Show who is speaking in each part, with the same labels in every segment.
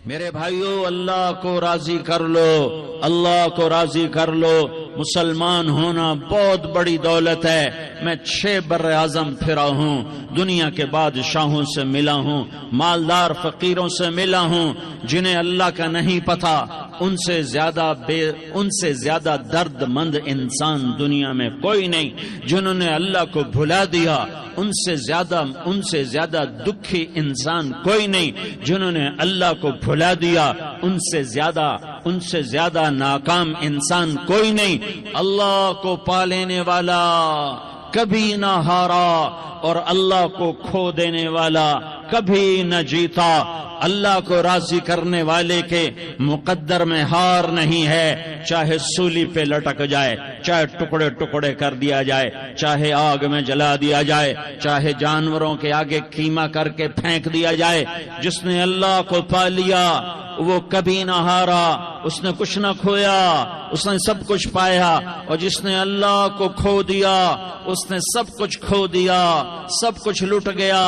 Speaker 1: میرے بھائیو، اللہ کو راضی کر لو، اللہ کو راضی کر لو۔ مسلمان ہونا بہت بڑی دولت ہے۔ میں 6 بر اعظم پھرا ہوں، دنیا کے بادشاہوں سے ملا ہوں، مالدار فقیروں سے ملا ہوں، جنہیں اللہ کا نہیں پتہ، ان سے زیادہ درد مند انسان دنیا میں کوئی نہیں۔ جنہوں نے اللہ کو بھلا دیا، ان سے زیادہ دکھی انسان کوئی نہیں۔ جنہوں نے اللہ کو بھلا دیا، ان سے زیادہ ناکام انسان کوئی نہیں۔ اللہ کو پا لینے والا کبھی نہ ہارا، اور اللہ کو کھو دینے والا کبھی نہ جیتا۔ اللہ کو راضی کرنے والے کے مقدر میں ہار نہیں ہے، چاہے سولی پہ لٹک جائے، چاہے ٹکڑے ٹکڑے کر دیا جائے، چاہے آگ میں جلا دیا جائے، چاہے جانوروں کے آگے قیمہ کر کے پھینک دیا جائے۔ جس نے اللہ کو پا لیا وہ کبھی نہ ہارا، اس نے کچھ نہ کھویا، اس نے سب کچھ پایا۔ اور جس نے اللہ کو کھو دیا، اس نے سب کچھ کھو دیا، سب کچھ لٹ گیا۔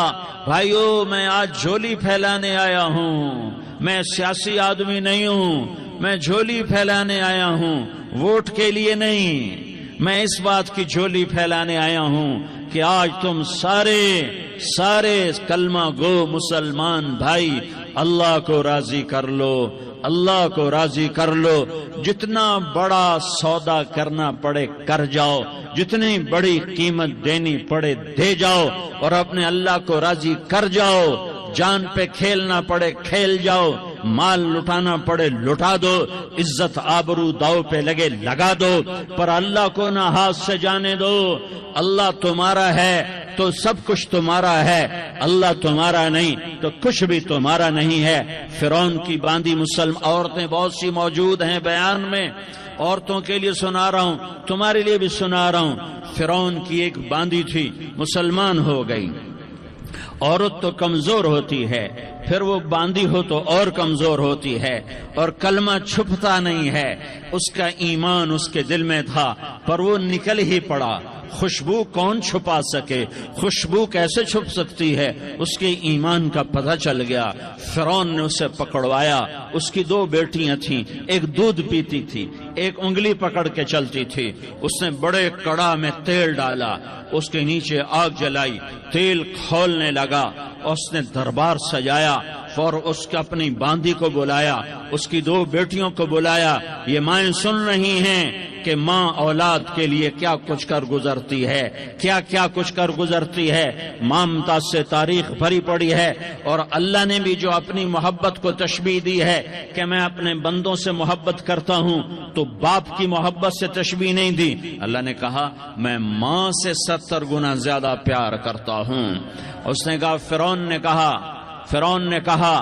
Speaker 1: بھائیو، میں آج جھولی پھیلانے آیا ہوں، میں سیاسی آدمی نہیں ہوں، میں جھولی پھیلانے آیا ہوں، ووٹ کے لیے نہیں۔ میں اس بات کی جھولی پھیلانے آیا ہوں کہ آج تم سارے کلمہ گو مسلمان بھائی اللہ کو راضی کر لو، اللہ کو راضی کر لو۔ جتنا بڑا سودا کرنا پڑے کر جاؤ، جتنی بڑی قیمت دینی پڑے دے جاؤ، اور اپنے اللہ کو راضی کر جاؤ۔ جان پہ کھیلنا پڑے کھیل جاؤ، مال لٹانا پڑے لٹا دو، عزت آبرو داؤ پہ لگے لگا دو، پر اللہ کو نہ ہاتھ سے جانے دو۔ اللہ تمہارا ہے تو سب کچھ تمہارا ہے، اللہ تمہارا نہیں تو کچھ بھی تمہارا نہیں ہے۔ فرعون کی باندھی مسلم عورتیں بہت سی موجود ہیں بیان میں، عورتوں کے لیے سنا رہا ہوں، تمہارے لیے بھی سنا رہا ہوں۔ فرعون کی ایک باندھی تھی، مسلمان ہو گئی۔ عورت تو کمزور ہوتی ہے، پھر وہ باندھی ہو تو اور کمزور ہوتی ہے، اور کلمہ چھپتا نہیں ہے۔ اس کا ایمان اس کے دل میں تھا، پر وہ نکل ہی پڑا۔ خوشبو کون چھپا سکے؟ خوشبو کیسے چھپ سکتی ہے؟ اس کے ایمان کا پتہ چل گیا۔ فرعون نے اسے پکڑوایا۔ اس کی 2 بیٹیاں تھیں، ایک دودھ پیتی تھی، ایک انگلی پکڑ کے چلتی تھی۔ اس نے بڑے کڑا میں تیل ڈالا، اس کے نیچے آگ جلائی، تیل کھولنے لگا، اس نے دربار سجایا، اور اس کے اپنی باندھی کو بلایا، اس کی 2 بیٹیوں کو بلایا۔ یہ مائیں سن رہی ہیں کہ ماں اولاد کے لیے کیا کچھ کر گزرتی ہے، کیا کچھ کر گزرتی ہے۔ مامتاز سے تاریخ بھری پڑی ہے، اور اللہ نے بھی جو اپنی محبت کو تشبیہ دی ہے کہ میں اپنے بندوں سے محبت کرتا ہوں، تو باپ کی محبت سے تشبیہ نہیں دی۔ اللہ نے کہا میں ماں سے 70 گنا زیادہ پیار کرتا ہوں۔ اس نے کہا فرعون نے کہا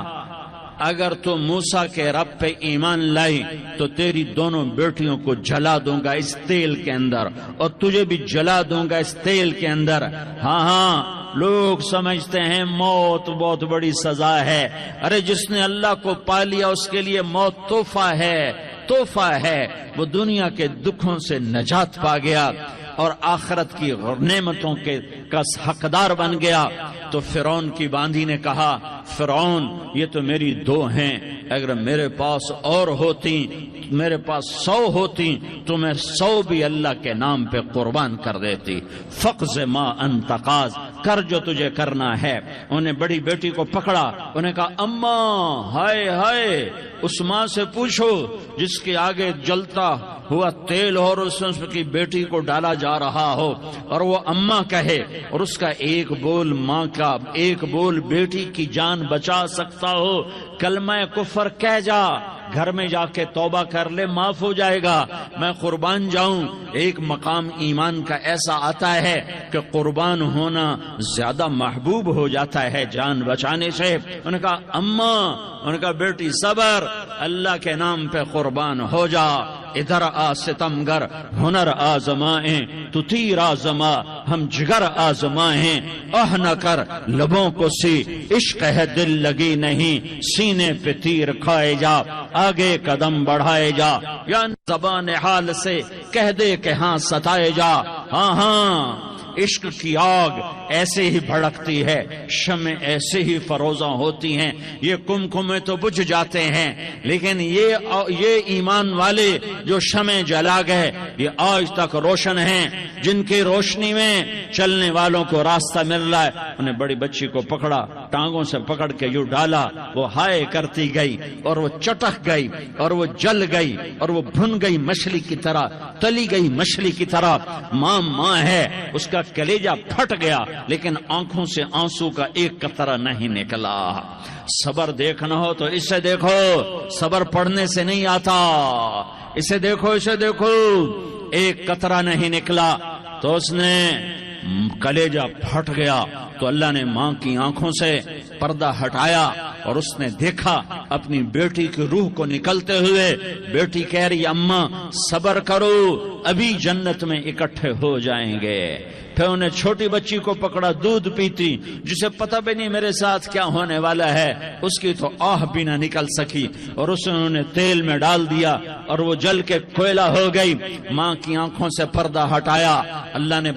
Speaker 1: اگر تو موسیٰ کے رب پہ ایمان لائی تو تیری دونوں بیٹیوں کو جلا دوں گا اس تیل کے اندر، اور تجھے بھی جلا دوں گا اس تیل کے اندر۔ ہاں لوگ سمجھتے ہیں موت بہت بڑی سزا ہے۔ ارے جس نے اللہ کو پا لیا اس کے لیے موت تحفہ ہے۔ وہ دنیا کے دکھوں سے نجات پا گیا اور آخرت کی نعمتوں کا حقدار بن گیا۔ تو فرعون کی باندھی نے کہا فرعون یہ تو میری 2 ہیں، اگر میرے پاس اور ہوتی، میرے پاس 100 ہوتی تو میں 100 بھی اللہ کے نام پہ قربان کر دیتی۔ فقض ما انت قاض، کر جو تجھے کرنا ہے۔ انہیں بڑی بیٹی کو پکڑا، انہیں کہا اماں ہائے اس ماں سے پوچھو جس کے آگے جلتا ہوا تیل اور اس کی بیٹی کو ڈالا جا رہا ہو، اور وہ اماں کہے، اور اس کا ایک بول ماں کا، ایک بول بیٹی کی جان بچا سکتا ہو۔ کلمہ کفر کہہ جا، گھر میں جا کے توبہ کر لے، معاف ہو جائے گا۔ میں قربان جاؤں۔ ایک مقام ایمان کا ایسا آتا ہے کہ قربان ہونا زیادہ محبوب ہو جاتا ہے جان بچانے سے۔ انہوں نے کہا اماں، انہوں نے کہا بیٹی صبر، اللہ کے نام پہ قربان ہو جا۔ ادھر آ ستمگر ہنر آزمائیں، تو تیر آزما ہم جگر آزمائیں۔ نہ کر لبوں کو سی عشق ہے دل لگی نہیں، سینے پہ تیر کھائے جا، آگے قدم بڑھائے جا، یا زبان حال سے کہہ دے کہ ہاں ستائے جا۔ ہاں عشق کی آگ ایسے ہی بھڑکتی ہے، شمع ایسے ہی فروزاں ہوتی ہیں، یہ کمکمے تو بجھ جاتے ہیں، لیکن یہ ایمان والے جو شمع جلا گئے یہ آج تک روشن ہیں، جن کی روشنی میں چلنے والوں کو راستہ مل رہا ہے۔ انہیں بڑی بچی کو پکڑا، ٹانگوں سے پکڑ کے یوں ڈالا، وہ ہائے کرتی گئی اور وہ چٹک گئی اور وہ جل گئی اور وہ بھن گئی مچھلی کی طرح، تلی گئی مچھلی کی طرح۔ ماں ہے، اس کا کلیجہ پھٹ گیا لیکن آنکھوں سے آنسو کا ایک قطرہ نہیں نکلا۔ صبر دیکھنا ہو تو اسے دیکھو، صبر پڑھنے سے نہیں آتا، اسے دیکھو، اسے دیکھو۔ ایک قطرہ نہیں نکلا تو اس نے کلیجہ پھٹ گیا، تو اللہ نے ماں کی آنکھوں سے پردہ ہٹایا اور اس نے دیکھا اپنی بیٹی کی روح کو نکلتے ہوئے۔ بیٹی کہہ رہی اماں صبر کرو، ابھی جنت میں اکٹھے ہو جائیں گے۔ پھر انہیں چھوٹی بچی کو پکڑا، دودھ پیتی، جسے پتہ بھی نہیں میرے ساتھ کیا ہونے والا ہے، اس کی تو آہ بھی نہ نکل سکی، اور اسے انہوں نے تیل میں ڈال دیا اور وہ جل کے کوئلہ ہو گئی۔ ماں کی آنکھوں سے پردہ ہٹایا، اللہ نے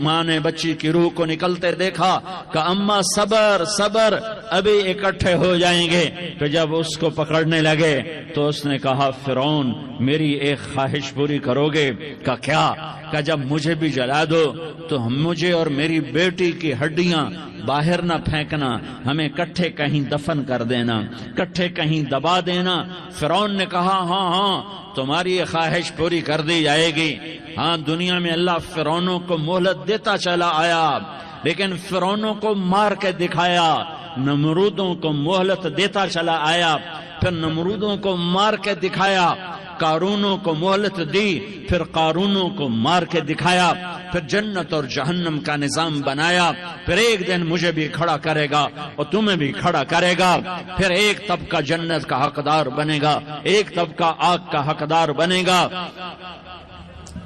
Speaker 1: ماں نے بچی کی روح کو نکلتے دیکھا کہ اماں صبر صبر، ابھی اکٹھے ہو جائیں گے۔ پھر جب اس کو پکڑنے لگے تو اس نے کہا فرعون میری ایک خواہش پوری کرو گے؟ کہ کیا؟ کہ جب مجھے بھی جلا دو تو مجھے اور میری بیٹی کی ہڈیاں باہر نہ پھینکنا، ہمیں کٹھے کہیں دفن کر دینا، کٹھے کہیں دبا دینا۔ فرعون نے کہا ہاں تمہاری یہ خواہش پوری کر دی جائے گی۔ ہاں دنیا میں اللہ فرعونوں کو مہلت دیتا چلا آیا، لیکن فرعونوں کو مار کے دکھایا، نمرودوں کو مہلت دیتا چلا آیا، پھر نمرودوں کو مار کے دکھایا، قارونوں کو مہلت دی، پھر قارونوں کو مار کے دکھایا، پھر جنت اور جہنم کا نظام بنایا۔ پھر ایک دن مجھے بھی کھڑا کرے گا اور تمہیں بھی کھڑا کرے گا، پھر ایک طبقہ جنت کا حقدار بنے گا، ایک طبقہ آگ کا حقدار بنے گا۔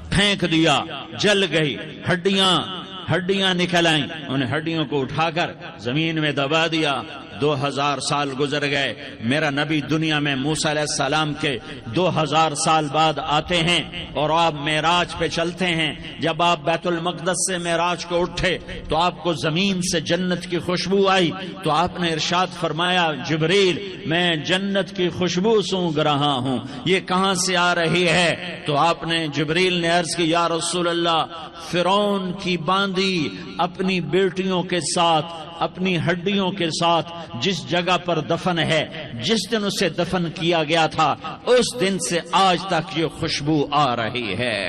Speaker 1: پھینک دیا، جل گئی، ہڈیاں نکل آئیں، انہیں ہڈیوں کو اٹھا کر زمین میں دبا دیا۔ 2000 سال گزر گئے، میرا نبی دنیا میں موسیٰ علیہ السلام کے 2000 سال بعد آتے ہیں اور آپ معراج پہ چلتے ہیں۔ جب آپ بیت المقدس سے معراج کو اٹھے تو آپ کو زمین سے جنت کی خوشبو آئی، تو آپ نے ارشاد فرمایا جبریل میں جنت کی خوشبو سونگ رہا ہوں، یہ کہاں سے آ رہی ہے؟ تو آپ نے جبریل نے عرض کی یا رسول اللہ فرعون کی باندی اپنی بیٹیوں کے ساتھ، اپنی ہڈیوں کے ساتھ جس جگہ پر دفن ہے، جس دن اسے دفن کیا گیا تھا اس دن سے آج تک یہ خوشبو آ رہی ہے،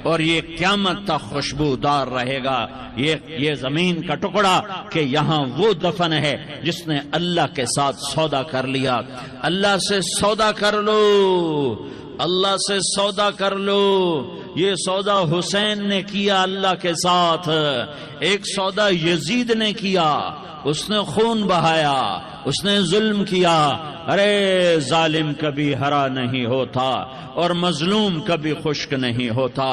Speaker 1: اور یہ قیامت تک خوشبودار رہے گا۔ یہ زمین کا ٹکڑا کہ یہاں وہ دفن ہے جس نے اللہ کے ساتھ سودا کر لیا۔ اللہ سے سودا کر لو، اللہ سے سودا کر لو۔ یہ سودا حسین نے کیا اللہ کے ساتھ، ایک سودا یزید نے کیا، اس نے خون بہایا، اس نے ظلم کیا۔ ارے ظالم کبھی ہرا نہیں ہوتا اور مظلوم کبھی خشک نہیں ہوتا،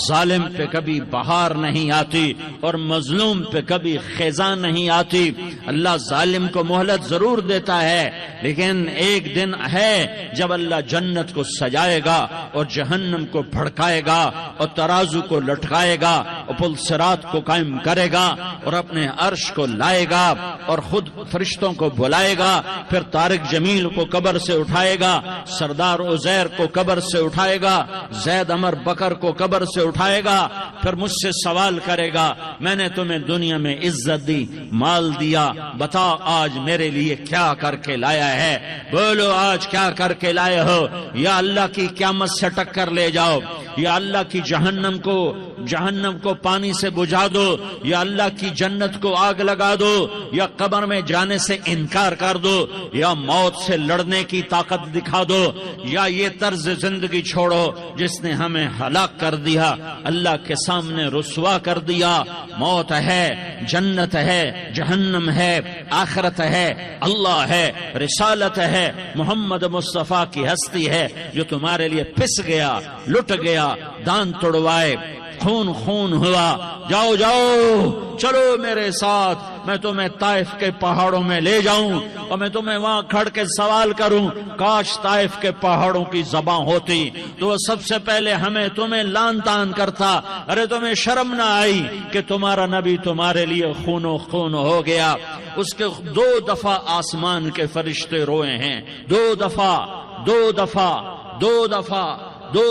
Speaker 1: ظالم پہ کبھی بہار نہیں آتی اور مظلوم پہ کبھی خزاں نہیں آتی۔ اللہ ظالم کو مہلت ضرور دیتا ہے، لیکن ایک دن ہے جب اللہ جنت کو سجائے گا اور جہنم کو بھڑکائے گا اور ترازو کو لٹکائے گا اور پل صراط کو قائم کرے گا اور اپنے عرش کو لائے گا اور خود فرشتوں کو بلائے گا، پھر طارق جمیل کو قبر سے اٹھائے گا، سردار عزیر کو قبر سے اٹھائے گا، زید عمر بکر کو قبر سے اٹھائے گا، پھر مجھ سے سوال کرے گا میں نے تمہیں دنیا میں عزت دی، مال دیا، بتا آج میرے لیے کیا کر کے لایا ہے؟ بولو آج کیا کر کے لائے ہو؟ یا اللہ کی قیامت سے ٹکر لے جاؤ، یا اللہ کی جہنم کو پانی سے بجھا دو، یا اللہ کی جنت کو آگ لگا دو، یا قبر میں جانے سے انکار کر دو، یا موت سے لڑنے کی طاقت دکھا دو، یا یہ طرز زندگی چھوڑو جس نے ہمیں ہلاک کر دیا، اللہ کے سامنے رسوا کر دیا۔ موت ہے، جنت ہے، جہنم ہے، آخرت ہے، اللہ ہے، رسالت ہے، محمد مصطفیٰ کی ہستی ہے جو تمہارے لیے پس گیا، لٹ گیا، دان توڑوائے، خون خون خون ہوا، جاؤ جاؤ چلو میرے ساتھ، میں تمہیں طائف کے پہاڑوں میں لے جاؤں اور میں تمہیں وہاں کھڑ کے سوال کروں، کاش طائف کے پہاڑوں کی زبان ہوتی تو وہ سب سے پہلے ہمیں تمہیں لان تان کرتا، ارے تمہیں شرم نہ آئی کہ تمہارا نبی تمہارے لیے خون و خون ہو گیا۔ اس کے 2 دفعہ آسمان کے فرشتے روئے ہیں، 2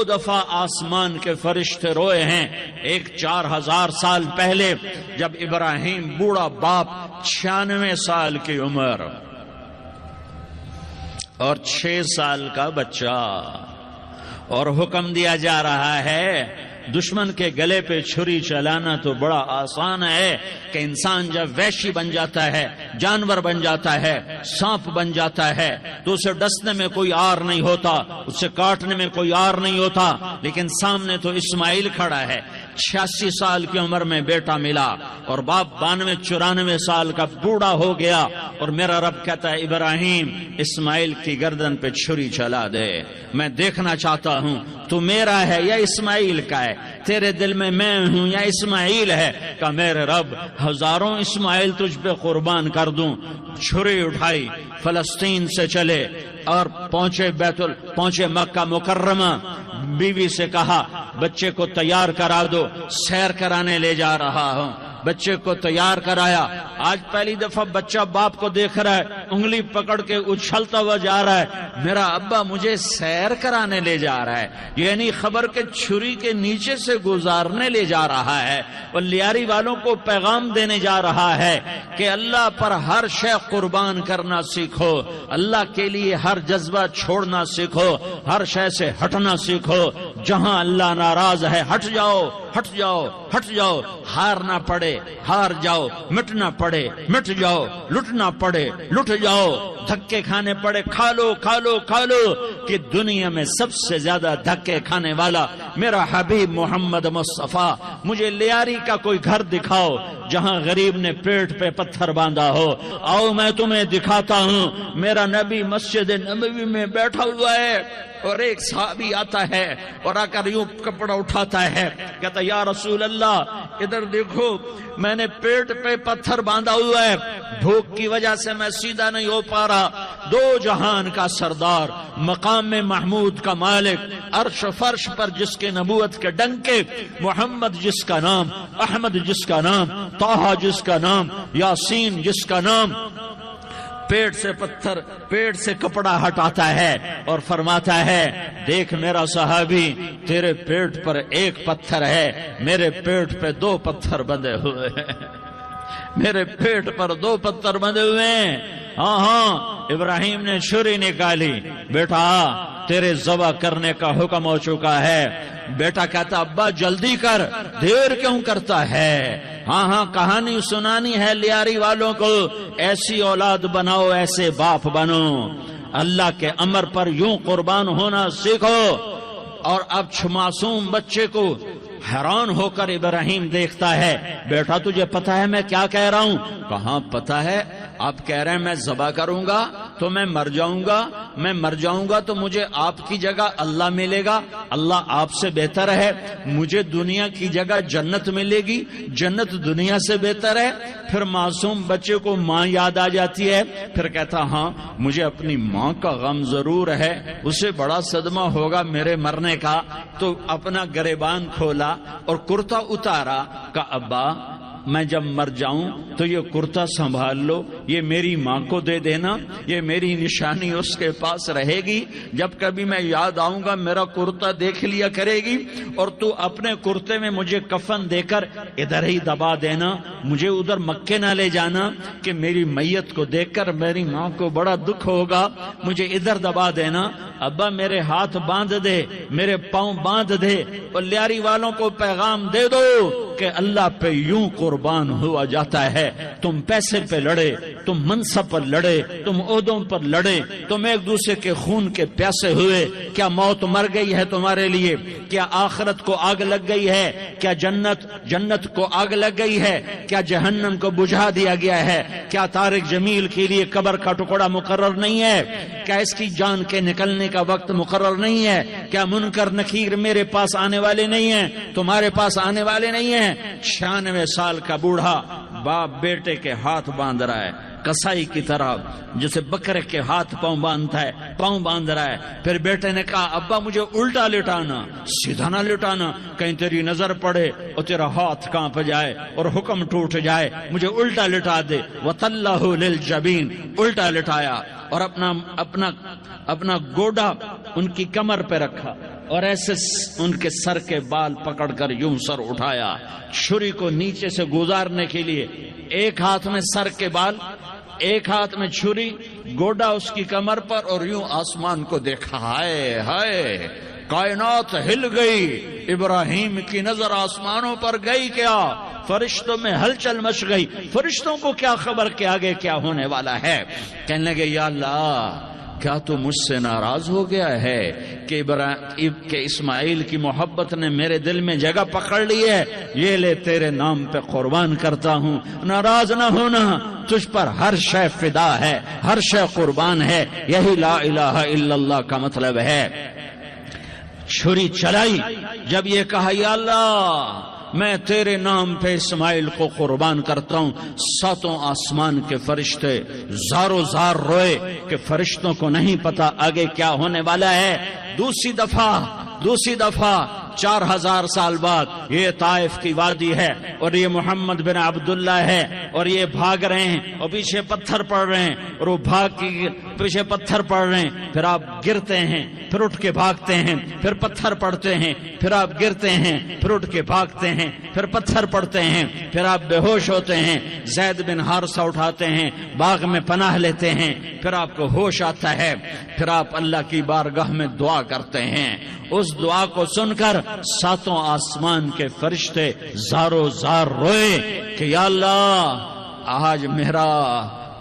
Speaker 1: دفعہ آسمان کے فرشتے روئے ہیں۔ ایک 4000 سال پہلے جب ابراہیم بوڑھا باپ 96 سال کی عمر اور 6 سال کا بچہ، اور حکم دیا جا رہا ہے دشمن کے گلے پہ چھری چلانا تو بڑا آسان ہے کہ انسان جب وحشی بن جاتا ہے، جانور بن جاتا ہے، سانپ بن جاتا ہے تو اسے ڈسنے میں کوئی آر نہیں ہوتا، اسے کاٹنے میں کوئی آر نہیں ہوتا، لیکن سامنے تو اسماعیل کھڑا ہے، 86 سال کی عمر میں بیٹا ملا اور باپ 92-94 سال کا بوڑھا ہو گیا، اور میرا رب کہتا ہے ابراہیم اسماعیل کی گردن پہ چھری چلا دے، میں دیکھنا چاہتا ہوں تو میرا ہے یا اسماعیل کا ہے، تیرے دل میں ہوں یا اسماعیل ہے، کہ میرے رب ہزاروں اسماعیل تجھ پہ قربان کر دوں۔ چھری اٹھائی، فلسطین سے چلے اور پہنچے مکہ مکرمہ، بیوی سے کہا بچے کو تیار کرا دو، سیر کرانے لے جا رہا ہوں، بچے کو تیار کرایا۔ آج پہلی دفعہ بچہ باپ کو دیکھ رہا ہے، انگلی پکڑ کے اچھلتا ہوا جا رہا ہے، میرا ابا مجھے سیر کرانے لے جا رہا ہے، یعنی خبر کے چھری کے نیچے سے گزارنے لے جا رہا ہے، اور لیاری والوں کو پیغام دینے جا رہا ہے کہ اللہ پر ہر شے قربان کرنا سیکھو، اللہ کے لیے ہر جذبہ چھوڑنا سیکھو، ہر شے سے ہٹنا سیکھو، جہاں اللہ ناراض ہے ہٹ جاؤ، ہٹ جاؤ، ہٹ جاؤ، ہار نہ پڑے ہار جاؤ، مٹنا پڑے مٹ جاؤ، لٹنا پڑے لٹ جاؤ، دھکے کھانے پڑے کھا لو کھا لو کھا لو، کہ دنیا میں سب سے زیادہ دھکے کھانے والا میرا حبیب محمد مصطفیٰ۔ مجھے لیاری کا کوئی گھر دکھاؤ جہاں غریب نے پیٹ پہ پتھر باندھا ہو، آؤ میں تمہیں دکھاتا ہوں، میرا نبی مسجد نبوی میں بیٹھا ہوا ہے اور ایک صحابی آتا ہے اور آ کر یوں کپڑا اٹھاتا ہے، کہتا یا رسول اللہ ادھر دیکھو، میں نے پیٹ پہ پتھر باندھا ہوا ہے، بھوک کی وجہ سے میں سیدھا نہیں ہو پا رہا، 2 جہان کا سردار، مقام محمود کا مالک، عرش و فرش پر جس کے نبوت کے ڈنکے، محمد جس کا نام، احمد جس کا نام، طٰہٰ جس کا نام، یاسین جس کا نام، پیٹ سے پتھر، پیٹ سے کپڑا ہٹاتا ہے اور فرماتا ہے دیکھ میرا صحابی، تیرے پیٹ پر 1 پتھر ہے، میرے پیٹ پہ 2 پتھر بندھے ہوئے ہیں، میرے پیٹ پر 2 پتھر بندھے ہوئے ہیں۔ ہاں ابراہیم نے چھری نکالی، بیٹا تیرے ذبح کرنے کا حکم ہو چکا ہے۔ بیٹا کہتا ابا جلدی کر، دیر کیوں کرتا ہے؟ ہاں کہانی سنانی ہے لیاری والوں کو، ایسی اولاد بناؤ، ایسے باپ بنو، اللہ کے امر پر یوں قربان ہونا سیکھو۔ اور اب معصوم بچے کو حیران ہو کر ابراہیم دیکھتا ہے، بیٹا تجھے پتا ہے میں کیا کہہ رہا ہوں؟ کہاں پتا ہے، آپ کہہ رہے ہیں میں ذبح کروں گا تو میں مر جاؤں گا، میں مر جاؤں گا تو مجھے آپ کی جگہ اللہ ملے گا، اللہ آپ سے بہتر ہے، مجھے دنیا کی جگہ جنت ملے گی، جنت دنیا سے بہتر ہے۔ پھر معصوم بچے کو ماں یاد آ جاتی ہے، پھر کہتا ہاں مجھے اپنی ماں کا غم ضرور ہے، اسے بڑا صدمہ ہوگا میرے مرنے کا۔ تو اپنا گریبان کھولا اور کرتا اتارا، کہ ابا میں جب مر جاؤں تو یہ کرتا سنبھال لو، یہ میری ماں کو دے دینا، یہ میری نشانی اس کے پاس رہے گی، جب کبھی میں یاد آؤں گا میرا کرتا دیکھ لیا کرے گی، اور تو اپنے کرتے میں مجھے کفن دے کر ادھر ہی دبا دینا، مجھے ادھر مکے نہ لے جانا کہ میری میت کو دیکھ کر میری ماں کو بڑا دکھ ہوگا، مجھے ادھر دبا دینا۔ ابا میرے ہاتھ باندھ دے، میرے پاؤں باندھ دے، اور لیاری والوں کو پیغام دے دو کہ اللہ پہ یوں قربان ہوا جاتا ہے۔ تم پیسے پہ لڑے، تم منصب پر لڑے، تم عہدوں پر لڑے، تم ایک دوسرے کے خون کے پیاسے ہوئے، کیا موت مر گئی ہے تمہارے لیے؟ کیا آخرت کو آگ لگ گئی ہے؟ کیا جنت کو آگ لگ گئی ہے؟ کیا جہنم کو بجھا دیا گیا ہے؟ کیا طارق جمیل کے لیے قبر کا ٹکڑا مقرر نہیں ہے؟ کیا اس کی جان کے نکلنے کا وقت مقرر نہیں ہے؟ کیا منکر نکیر میرے پاس آنے والے نہیں ہیں، تمہارے پاس آنے والے نہیں ہیں؟ 96 سال کا بوڑھا باپ بیٹے کے ہاتھ باندھ رہا ہے کسائی کی طرح، جسے بکرے کے ہاتھ پاؤں باندھتا ہے، پاؤں باندھ رہا ہے۔ پھر بیٹے نے کہا ابا مجھے الٹا لٹانا، سیدھا نہ لٹانا، کہیں تیری نظر پڑے اور تیرا ہاتھ کانپ جائے اور حکم ٹوٹ جائے، مجھے الٹا لٹا دے۔ وَتَلَّهُ لِلْجَبِينِ، الٹا لٹایا اور اپنا گوڈا ان کی کمر پہ رکھا اور ایسے ان کے سر کے بال پکڑ کر یوں سر اٹھایا، چھری کو نیچے سے گزارنے کے لیے، ایک ہاتھ میں سر کے بال، ایک ہاتھ میں چھری، گوڈا اس کی کمر پر، اور یوں آسمان کو دیکھا۔ ہائے ہائے، کائنات ہل گئی، ابراہیم کی نظر آسمانوں پر گئی، کیا فرشتوں میں ہلچل مچ گئی۔ فرشتوں کو کیا خبر کہ آگے کیا ہونے والا ہے؟ کہنے لگے یا اللہ، کیا تو مجھ سے ناراض ہو گیا ہے کہ اسماعیل کی محبت نے میرے دل میں جگہ پکڑ لی ہے؟ یہ لے تیرے نام پہ قربان کرتا ہوں، ناراض نہ ہونا، تجھ پر ہر شے فدا ہے، ہر شے قربان ہے، یہی لا الہ الا اللہ کا مطلب ہے۔ چھری چلائی، جب یہ کہا یا اللہ میں تیرے نام پہ اسماعیل کو قربان کرتا ہوں، 7 آسمان کے فرشتے زارو زار روئے کہ فرشتوں کو نہیں پتا آگے کیا ہونے والا ہے۔ دوسری دفعہ 4000 سال بعد یہ طائف کی وادی ہے اور یہ محمد بن عبداللہ ہے اور یہ بھاگ رہے ہیں اور پیچھے پتھر پڑ رہے ہیں اور وہ بھاگ کے پیچھے پتھر پڑ رہے ہیں، پھر آپ گرتے ہیں، پھر اٹھ کے بھاگتے ہیں، پھر پتھر پڑتے ہیں، پھر آپ گرتے ہیں، پھر اٹھ کے بھاگتے ہیں، پھر پتھر پڑتے ہیں، پھر آپ بے ہوش ہوتے ہیں، زید بن حارثہ اٹھاتے ہیں، باغ میں پناہ لیتے ہیں، پھر آپ کو ہوش آتا ہے، پھر آپ اللہ کی بارگاہ میں دعا کرتے ہیں۔ اس دعا کو سن کر 7 آسمان کے فرشتے زارو زار روئے کہ یا اللہ آج میرا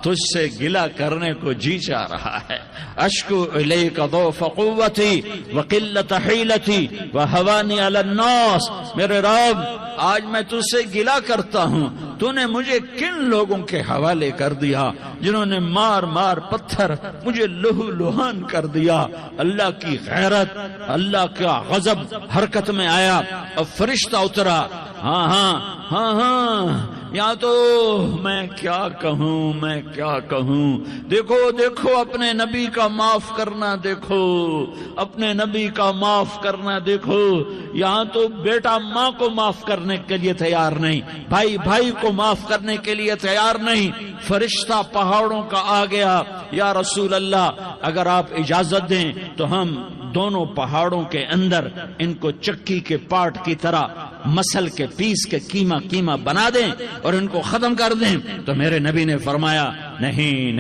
Speaker 1: تجھ سے گلہ کرنے کو جی چاہ رہا ہے۔ اشکو الیک ضعف قوتی وقلت حیلتی وہوانی علی الناس، میرے رب آج میں تجھ سے گلہ کرتا ہوں، تو نے مجھے کن لوگوں کے حوالے کر دیا جنہوں نے مار مار پتھر مجھے لہو لہان کر دیا۔ اللہ کی غیرت، اللہ کا غضب حرکت میں آیا اور فرشتہ اترا۔ ہاں یا تو میں کیا کہوں، دیکھو اپنے نبی کا معاف کرنا، دیکھو اپنے نبی کا معاف کرنا، دیکھو یہاں تو بیٹا ماں کو معاف کرنے کے لیے تیار نہیں، بھائی کو معاف کرنے کے لیے تیار نہیں۔ فرشتہ پہاڑوں کا آ گیا، یا رسول اللہ اگر آپ اجازت دیں تو ہم دونوں پہاڑوں کے اندر ان کو چکی کے پاٹ کی طرح مسل کے پیس کے کیما بنا دیں اور ان کو ختم کر دیں۔ تو میرے نبی نے فرمایا نہیں،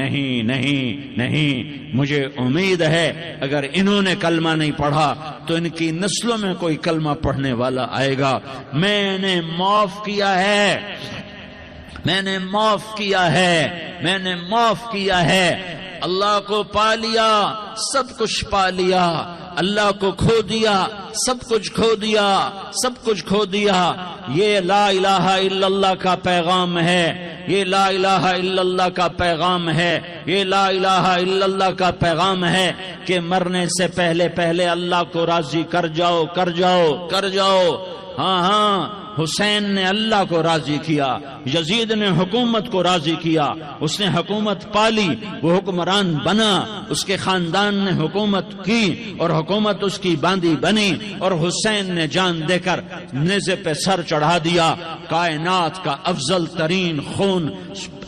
Speaker 1: مجھے امید ہے اگر انہوں نے کلمہ نہیں پڑھا تو ان کی نسلوں میں کوئی کلمہ پڑھنے والا آئے گا۔ میں نے معاف کیا ہے، اللہ کو پا لیا، سب کچھ پا لیا، اللہ کو کھو دیا، سب کچھ کھو دیا۔ یہ لا الہ الا اللہ کا پیغام ہے، یہ لا الہ الا اللہ کا پیغام ہے، یہ لا الہ الا اللہ کا پیغام ہے کہ مرنے سے پہلے اللہ کو راضی کر جاؤ۔ ہاں حسین نے اللہ کو راضی کیا، یزید نے حکومت کو راضی کیا، اس نے حکومت پالی، وہ حکمران بنا، اس کے خاندان نے حکومت کی اور حکومت اس کی باندھی بنی، اور حسین نے جان دے کر نیزے پہ سر چڑھا دیا۔ کائنات کا افضل ترین خون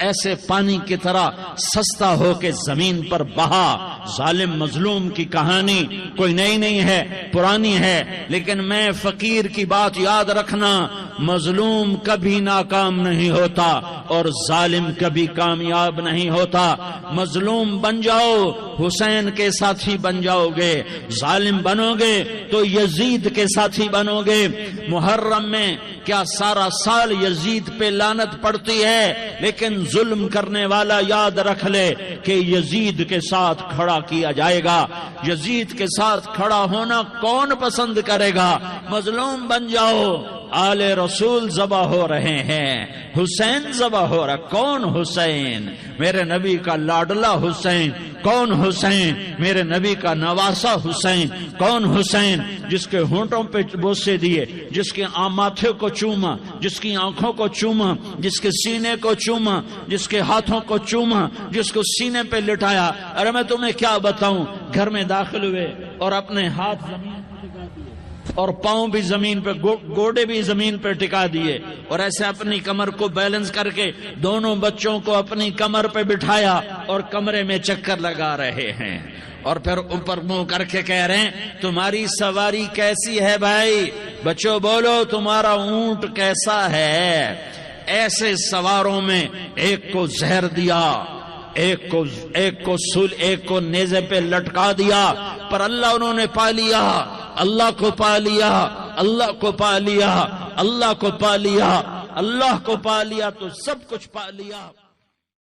Speaker 1: ایسے پانی کی طرح سستا ہو کے زمین پر بہا۔ ظالم مظلوم کی کہانی کوئی نئی نہیں ہے، پرانی ہے، لیکن میں فقیر کی بات یاد رکھنا، مظلوم کبھی ناکام نہیں ہوتا اور ظالم کبھی کامیاب نہیں ہوتا۔ مظلوم بن جاؤ حسین کے ساتھی بن جاؤ گے، ظالم بنو گے تو یزید کے ساتھی بنو گے۔ محرم میں کیا سارا سال یزید پہ لعنت پڑتی ہے، لیکن ظلم کرنے والا یاد رکھ لے کہ یزید کے ساتھ کھڑا کیا جائے گا۔ یزید کے ساتھ کھڑا ہونا کون پسند کرے گا؟ مظلوم بن جاؤ، آل رسول ذبح ہو رہے ہیں، حسین ذبح ہو رہا۔ کون حسین؟ میرے نبی کا لاڈلا حسین۔ کون حسین؟ میرے نبی کا نواسا حسین۔ کون حسین؟ جس کے ہونٹوں پہ بوسے دیے، جس کے ماتھے کو چوما، جس کی آنکھوں کو چوما، جس کے سینے کو چوما، جس کے ہاتھوں کو چوما، جس کو سینے پہ لٹایا۔ ارے میں تمہیں کیا بتاؤں، گھر میں داخل ہوئے اور اپنے ہاتھ زمین پہ ٹکا دیے اور پاؤں بھی زمین پہ، گوڑے بھی زمین پہ ٹکا دیے، اور ایسے اپنی کمر کو بیلنس کر کے دونوں بچوں کو اپنی کمر پہ بٹھایا اور کمرے میں چکر لگا رہے ہیں، اور پھر اوپر منہ کر کے کہہ رہے ہیں تمہاری سواری کیسی ہے بھائی؟ بچوں بولو تمہارا اونٹ کیسا ہے؟ ایسے سواروں میں ایک کو زہر دیا، ایک کو نیزے پہ لٹکا دیا، پر اللہ انہوں نے پا لیا، اللہ کو پا لیا، اللہ کو پا لیا، اللہ کو پا لیا، اللہ کو پا لیا تو سب کچھ پا لیا۔